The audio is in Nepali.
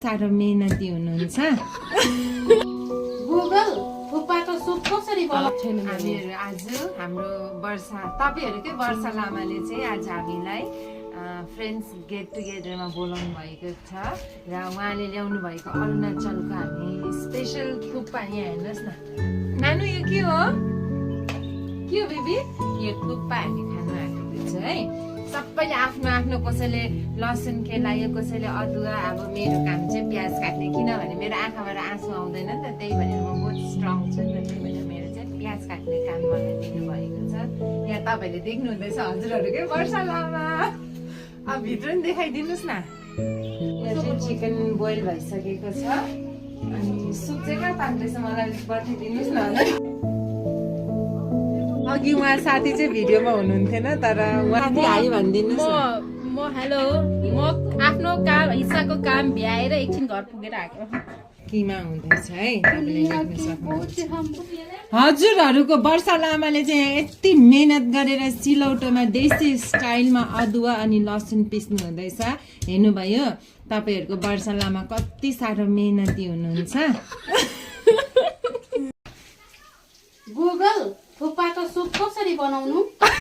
साह्रो मेहनती हुनुहुन्छ। गुगल थुक्पाको सुप कसरी बनाउँछन्? हामीहरू आज हाम्रो वर्षा तपाईहरुकै वर्षा लामाले चाहिँ आज हामीलाई फ्रेन्ड्स गेट टुगेदरमा बोलाउनु भएको छ र उहाँले ल्याउनु भएको अरुणाचलको हामी स्पेशल थुक्पा यहाँ हेर्नुहोस् न। नानु यो के हो बेबी? यो थुक्पा हामी खानु आएको छ है। सबैले आफ्नो आफ्नो, कसैले लसुन केलायो, कसैले अदुवा। अब मेरो काम चाहिँ प्याज काट्ने, किनभने मेरो आँखाबाट आँसु आउँदैन नि त, त्यही भनेर म बहुत स्ट्रङ छु नि त, त्यही भएर मेरो चाहिँ प्याज काट्ने काम मलाई दिनुभएको छ। यहाँ तपाईँले देख्नु हुँदैछ हजुरहरूकै वर्षा लामा। अब भित्र नि देखाइदिनुहोस् न। यहाँ चाहिँ चिकन बोइल भइसकेको छ अनि सुप चाहिँ कहाँ पाक्दैछ मलाई बताइदिनुहोस् न। अघि उहाँ साथी चाहिँ भिडियोमा हुनुहुन्थेन, तर उहाँ हाई भनिदिनुहोस् न। म हेलो, म आफ्नो काम हिस्साको काम भ्याएर एकछिन घर पुगेर आएको। किमा हुँदैछ है, तपाईँले देख्न सक्नुहुन्छ। हजुरहरूको वर्षा लामाले चाहिँ यति मेहनत गरेर सिलौटोमा देशी स्टाइलमा अदुवा अनि लसुन पिस्नु हुँदैछ। हेर्नुभयो तपाईँहरूको वर्षा लामा कति साह्रो मेहनती हुनुहुन्छ। गुगल थुक्पाको सुप कसरी बनाउनु?